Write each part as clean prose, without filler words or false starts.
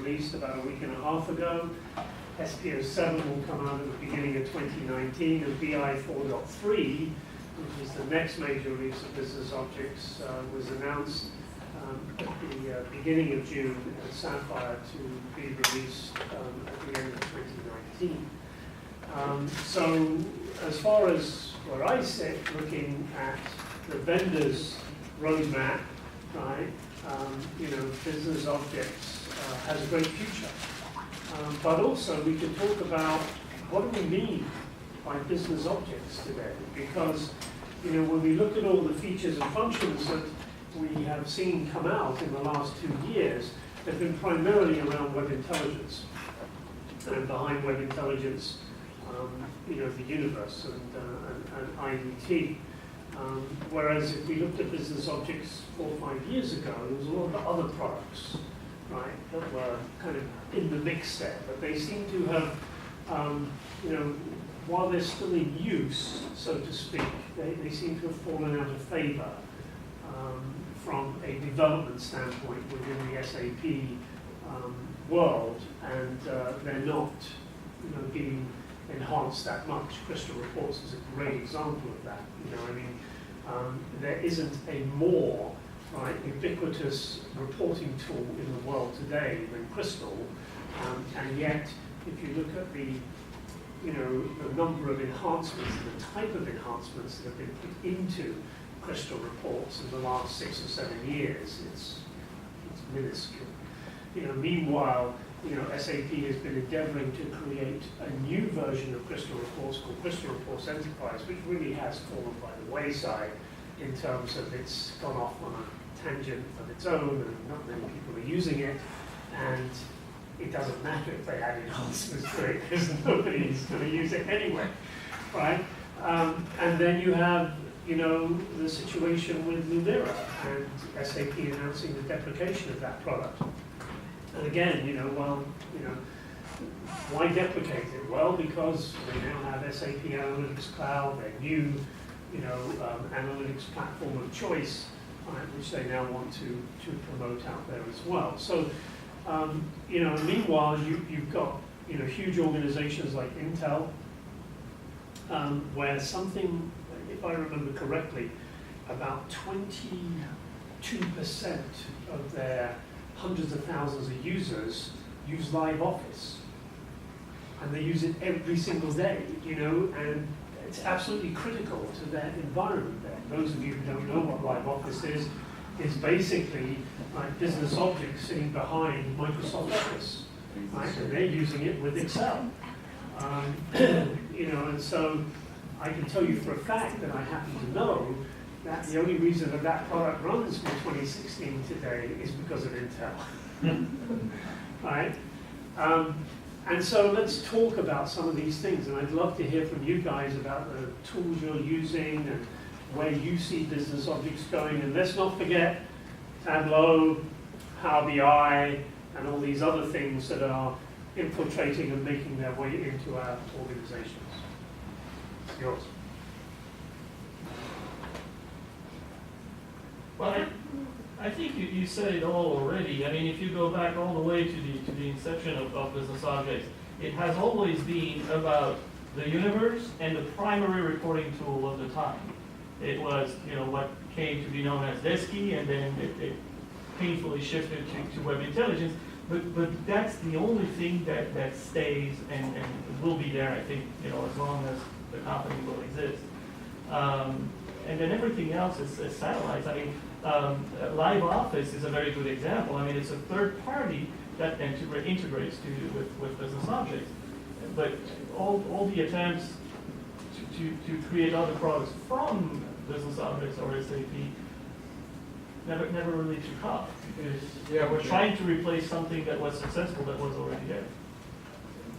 released about a week and a half ago. SPO 7 will come out at the beginning of 2019, and BI 4.3, which is the next major release of Business Objects, was announced at the beginning of June at Sapphire to be released at the end of 2019. So as far as where I sit, looking at the vendor's roadmap, right, Business Objects has a great future. But also we can talk about what do we mean by business objects today, because when we look at all the features and functions that we have seen come out in the last 2 years, they've been primarily around web intelligence, and behind web intelligence, the universe and IDT. Whereas if we looked at business objects 4 or 5 years ago, there was a lot of other products, right, that were kind of in the mix there, but they seem to have, while they're still in use, so to speak, they seem to have fallen out of favor from a development standpoint within the SAP world, and they're not, being enhanced that much. Crystal Reports is a great example of that. There isn't a more ubiquitous reporting tool in the world today than Crystal, and yet, if you look at the number of enhancements, the type of enhancements that have been put into Crystal Reports in the last 6 or 7 years, it's minuscule. Meanwhile, SAP has been endeavoring to create a new version of Crystal Reports called Crystal Reports Enterprise, which really has fallen by the wayside in terms of it's gone off on a tangent of its own, and not many people are using it, and it doesn't matter if they add enhancements to it, because nobody's going to use it anyway, right? And then you have, the situation with Lumira and SAP announcing the deprecation of that product. And again, why deprecate it? Well, because they now have SAP Analytics Cloud, their new, analytics platform of choice, which they now want to promote out there as well. So, meanwhile, you've got, huge organizations like Intel, where something, if I remember correctly, about 22% of their hundreds of thousands of users use Live Office, and they use it every single day, and it's absolutely critical to their environment there. Those of you who don't know what Live Office is basically like Business Objects sitting behind Microsoft Office, right? And they're using it with Excel, and so I can tell you for a fact that I happen to know that the only reason that product runs from 2016 today is because of Intel, right? And so let's talk about some of these things, and I'd love to hear from you guys about the tools you're using and where you see business objects going. And let's not forget Tableau, Power BI, and all these other things that are infiltrating and making their way into our organizations. It's yours. Well, I think you said it all already. I mean, if you go back all the way to the inception of Business Objects, it has always been about the universe and the primary reporting tool of the time. It was, what came to be known as DESKI, and then it painfully shifted to web intelligence. But that's the only thing that stays and will be there, I think, as long as the company will exist. And then everything else is satellites. I mean, Live Office is a very good example. I mean, it's a third party that integrates with Business Objects. But all the attempts to create other products from Business Objects or SAP never really took off, because we're trying to replace something that was successful that was already there.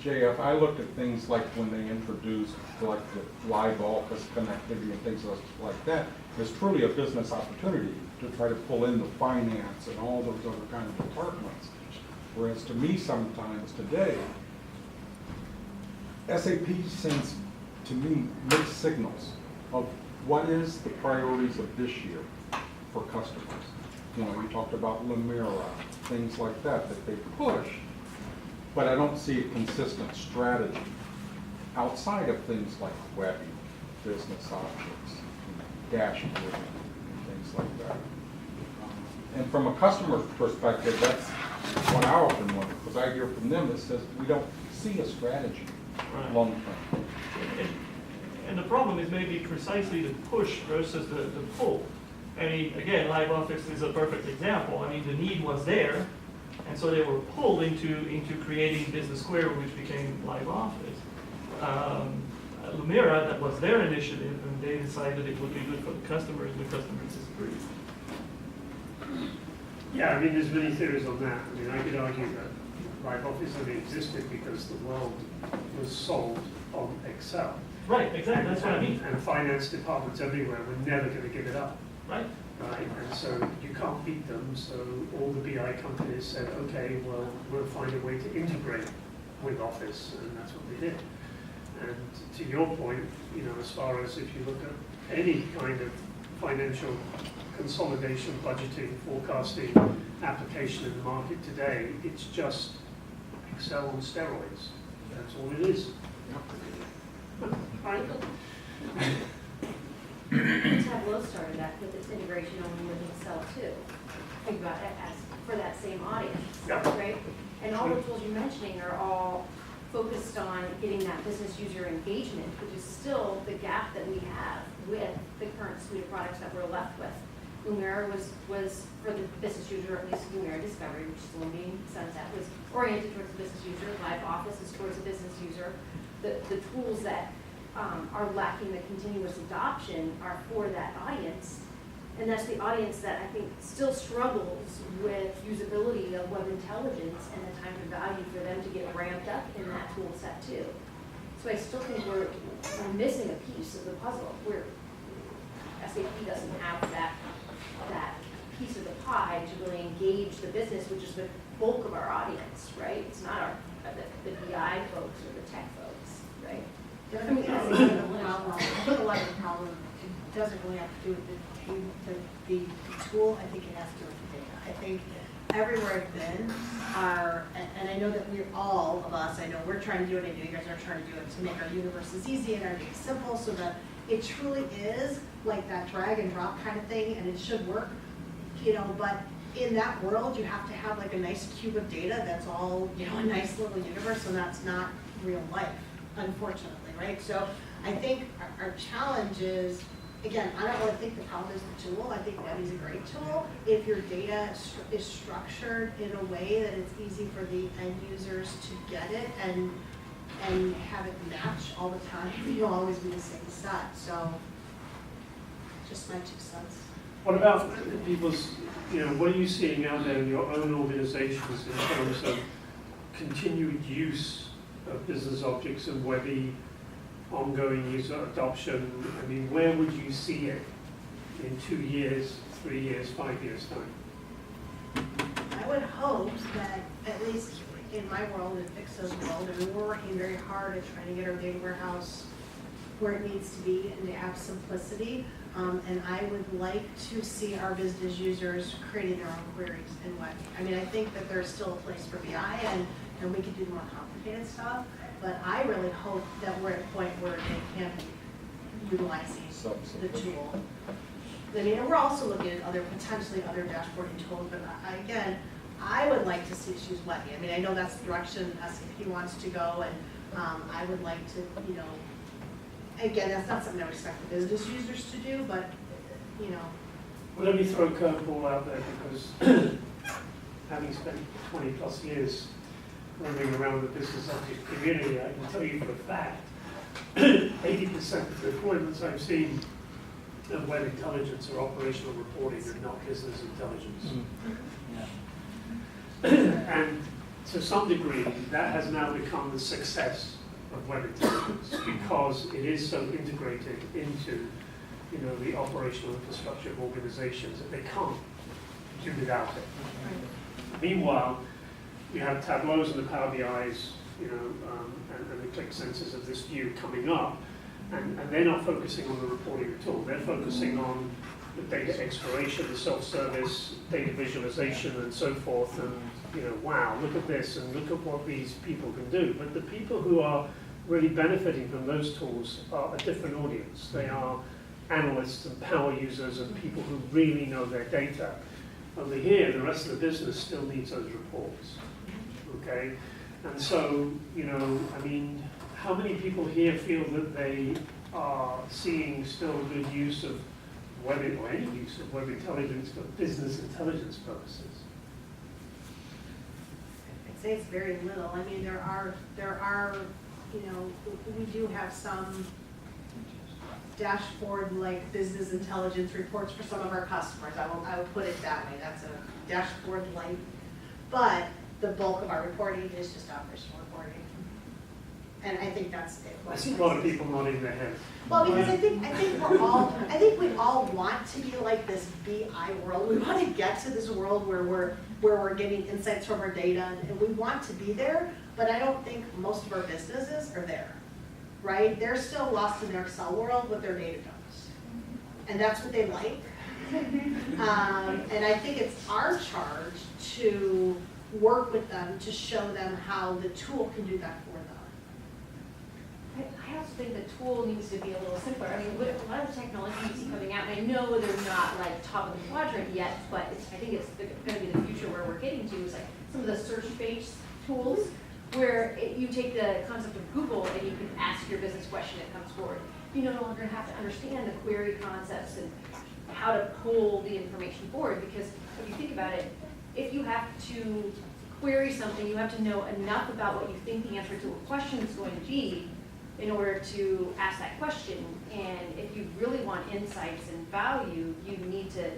JF, I looked at things like when they introduced like the Live Office connectivity and things like that. There's truly a business opportunity to try to pull in the finance and all those other kind of departments. Whereas to me sometimes today, SAP sends to me mixed signals of what is the priorities of this year for customers. You talked about Lumira, things like that they push, but I don't see a consistent strategy outside of things like webbing, business objects, dashboard, and things like that. And from a customer perspective, that's what I often wonder, because I hear from them that says we don't see a strategy Right. long term. And the problem is maybe precisely the push versus the pull. I mean, again, Live Office is a perfect example. I mean, the need was there, and so they were pulled into creating Business Square, which became Live Office. Lumira, that was their initiative, and they decided it would be good for the customers, and the customers disagreed. Yeah, I mean, there's many theories on that. I mean, I could argue that Live Office only existed because the world was sold on Excel. Right, exactly, that's what I mean. And finance departments everywhere were never going to give it up, Right? right? And so you can't beat them, so all the BI companies said, okay, well, we'll find a way to integrate with Office, and that's what they did. And to your point, you know, as far as if you look at any kind of financial consolidation, budgeting, forecasting application in the market today, it's just Excel on steroids. That's all it is. Right? Tableau started that with its integration only with Excel too. Think about it as for that same audience, Yeah. right? And all the tools you're mentioning are all focused on getting that business user engagement, which is still the gap that we have with the current suite of products that we're left with. Lumira was for the business user, at least Lumira Discovery, which is the one being sunset, was oriented towards the business user. Live Office is towards the business user. The tools that are lacking the continuous adoption are for that audience. And that's the audience that I think still struggles with usability of web intelligence and the time to value for them to get ramped up in that tool set too. So I still think we're missing a piece of the puzzle where SAP doesn't have that piece of the pie to really engage the business, which is the bulk of our audience, right? It's not our the BI folks or the tech folks, right? I think a lot of the problem doesn't really have to do with the tool. I think it has to do with the data. I think everywhere I've been and I know that we're all of us, I know we're trying to do it, I know you guys are trying to do it to make our universes easy and everything simple so that it truly is like that drag and drop kind of thing, and it should work, you know, but in that world, you have to have like a nice cube of data that's all, you know, a nice little universe, and that's not real life, unfortunately, right? So I think our challenge is, again, I don't really think the problem is the tool. I think Webby's a great tool. If your data is structured in a way that it's easy for the end users to get it and have it match all the time, you'll always be the same set. So just my 2 cents. What about people's, you know, what are you seeing out there in your own organizations in terms of continued use of business objects and Webby, ongoing user adoption? I mean, where would you see it in 2 years, 3 years, 5 years' time? I would hope that at least in my world, in Fixo's world, and we're working very hard at trying to get our data warehouse where it needs to be and to have simplicity. And I would like to see our business users creating their own queries in Webby. I mean, I think that there's still a place for BI and we could do more complicated stuff, but I really hope that we're at a point where they can be utilizing the tool. I mean, and we're also looking at potentially other dashboarding tools, but again, I would like to see us use Webby. I mean, I know that's the direction SAP wants to go, and I would like to, you know, again, that's not something I would expect the business users to do, but, you know. Well, let me throw a curveball out there because having spent 20 plus years roaming around the business object community, I can tell you for a fact, 80% of the deployments I've seen of web intelligence are operational reporting and not business intelligence. And to some degree, that has now become the success of web intelligence because it is so integrated into, you know, the operational infrastructure of organizations that they can't do without it. Meanwhile, you have Tableaus and the Power BIs, you know, and the click sensors of this view coming up, and they're not focusing on the reporting at all. They're focusing on the data exploration, the self-service, data visualization and so forth, and wow, look at this and look at what these people can do. But the people who are really benefiting from those tools are a different audience. They are analysts and power users and people who really know their data. Only here, the rest of the business still needs those reports, okay? And so, I mean, how many people here feel that they are seeing still good use of web, or any use of web intelligence for business intelligence purposes? I'd say it's very little. I mean, there are, we do have some dashboard-like business intelligence reports for some of our customers. I will put it that way. That's a dashboard-like, but the bulk of our reporting is just operational reporting. And I think that's it. I see a lot of people nodding their heads. Well, because I think we all want to be like this BI world. We want to get to this world where we're getting insights from our data, and we want to be there, but I don't think most of our businesses are there, right? They're still lost in their Excel world with their data dumps. And that's what they like. And I think it's our charge to work with them to show them how the tool can do that for them. I also think the tool needs to be a little simpler. I mean, a lot of the technology you see coming out, and I know they're not like top of the quadrant yet, but I think it's going to be the future where we're getting to is like some of the search-based tools where you take the concept of Google and you can ask your business question that comes forward. You no longer have to understand the query concepts and how to pull the information forward, because if you think about it, if you have to query something, you have to know enough about what you think the answer to a question is going to be in order to ask that question. And if you really want insights and value, you need to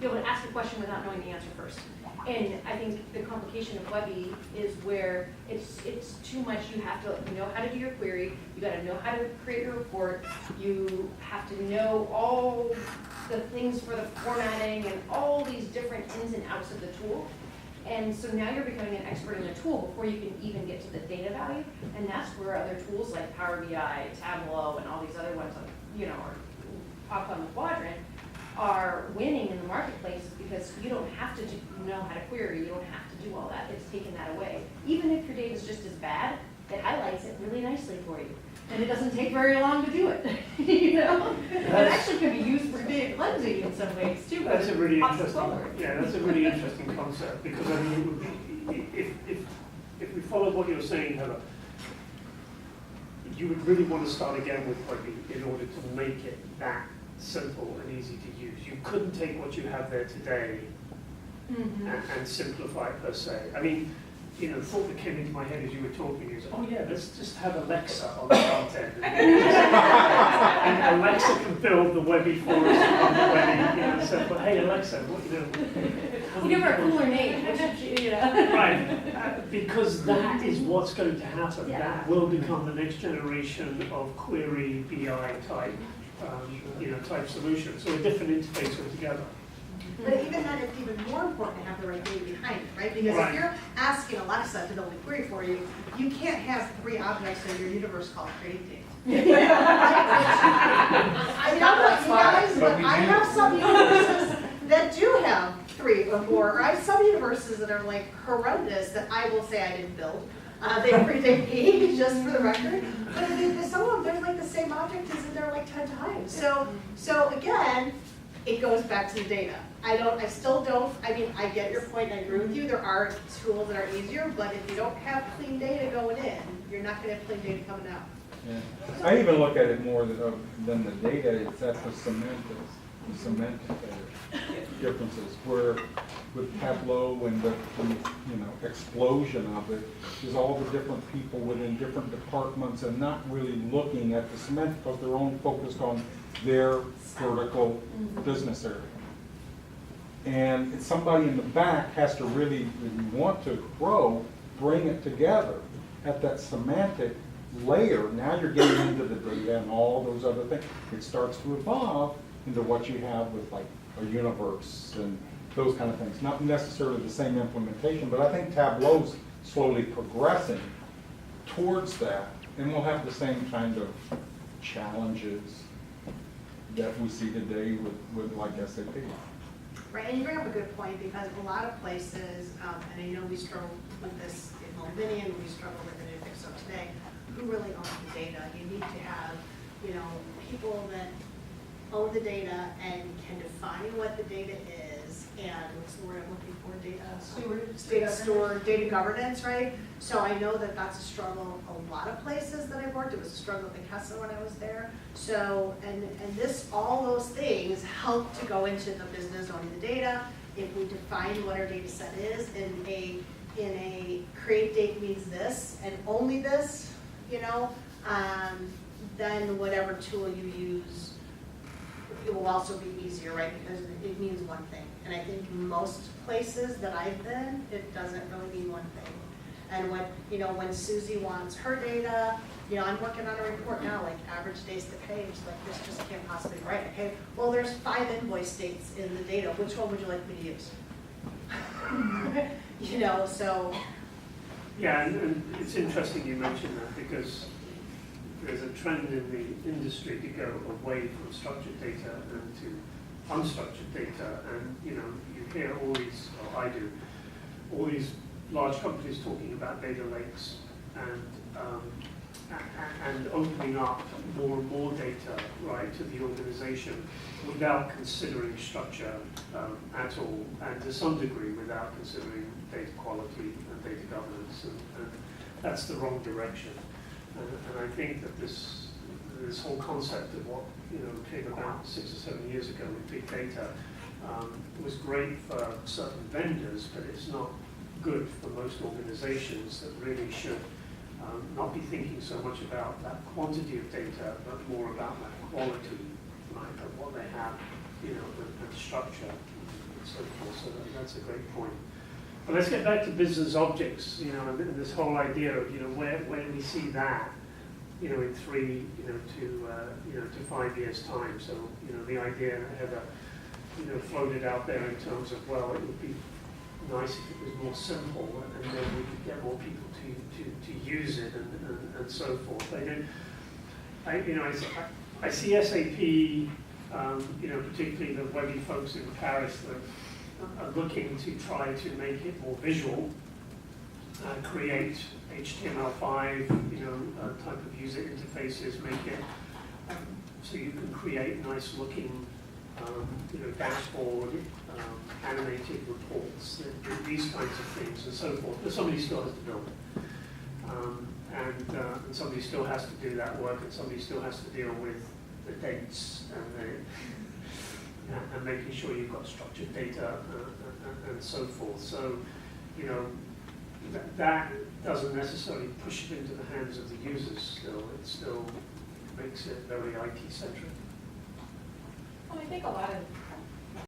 be able to ask a question without knowing the answer first. And I think the complication of Webby is where it's too much. You have to know how to do your query, you got to know how to create your report, you have to know all the things for the formatting and all these different ins and outs of the tool. And so now you're becoming an expert in the tool before you can even get to the data value. And that's where other tools like Power BI, Tableau, and all these other ones, are up on the quadrant, are winning in the marketplace, because you don't have to know how to query, you don't have to do all that. It's taken that away. Even if your data is just as bad, it highlights it really nicely for you. And it doesn't take very long to do it, It actually can be used for data cleansing in some ways too. That's a really Pops interesting, forward. that's a really interesting concept, because I mean, it would be, if we followed what you were saying, Heather, you would really want to start again with Webby in order to make it that simple and easy to use. You couldn't take what you have there today and simplify it per se. I mean, the thought that came into my head as you were talking is, oh yeah, let's just have Alexa on the front end. And Alexa can build the Webby for us on the Webby, so, but hey Alexa, We'll give her a cooler name, Right, because that is what's going to happen. Yeah. That will become the next generation of query BI type, type solution. So a different interface altogether. But even then, it's even more important to have the right data behind it, right? Because Right. if you're asking Alexa to build a query for you, you can't have 3 objects in your universe called create data. I know that you guys, but I have some universes that do have 3 or 4, or I have some universes that are like horrendous that I will say I didn't build. They predate me, just for the record. But some of them, they're like the same object is in there like 10 times. So again, it goes back to the data. I get your point, and I agree with you. There are tools that are easier, but if you don't have clean data going in, you're not going to have clean data coming out. Yeah. I even look at it more than the data, it's at the semantic differences, where with Tableau and the explosion of it, is all the different people within different departments and not really looking at the semantic, because they're only focused on their vertical business area. And somebody in the back has to really, if you want to grow, bring it together at that semantic layer. Now you're getting into the data and all those other things. It starts to evolve into what you have with like a universe and those kind of things. Not necessarily the same implementation, but I think Tableau's slowly progressing towards that, and we'll have the same kind of challenges that we see today with like SAP. Right, and you bring up a good point, because a lot of places, and I know we struggle with this in Millennium, we struggle with it in Fixo today, who really owns the data? You need to have, you know, people that own the data and can define what the data is, and what's the word I'm looking for, data governance, right? So I know that that's a struggle a lot of places that I've worked. It was a struggle in Kessler when I was there. So, and this, all those things help to go into the business owning the data. If we define what our data set is in a create date means this and only this, you know, then whatever tool you use, it will also be easier, right? Because it means one thing. And I think most places that I've been, it doesn't really mean one thing. And when, you know, when Susie wants her data, you know, I'm working on a report now, like average days to pay, she's like, this just can't possibly be right. Okay, well, there's 5 invoice dates in the data. Which one would you like me to use? You know, so. Yeah, and it's interesting you mentioned that, because there's a trend in the industry to go away from structured data and to unstructured data. And, you know, you hear all these, or I do, all these large companies talking about data lakes and opening up more and more data, right, to the organization without considering structure at all, and to some degree without considering data quality and data governance, and that's the wrong direction. And I think that this whole concept of what, you know, came about 6 or 7 years ago with big data was great for certain vendors, but it's not good for most organizations that really should not be thinking so much about that quantity of data, but more about that quality, right, of what they have, you know, and structure and so forth. So that's a great point. But let's get back to business objects, you know, and this whole idea of, you know, where do we see that, you know, in 3, to 5 years time. So, you know, the idea that Heather, you know, floated out there in terms of, well, it would be nice if it was more simple, and then we could get more people to use it and so forth. I see SAP, you know, particularly the webby folks in Paris that are looking to try to make it more visual, create HTML5, you know, type of user interfaces, make it so you can create nice looking, you know, dashboard, animated reports, these kinds of things and so forth. But somebody still has to build it. And somebody still has to do that work, and somebody still has to deal with the dates and making sure you've got structured data and so forth. So, you know, that doesn't necessarily push it into the hands of the users still. It still makes it very IT-centric. Well, I think a lot of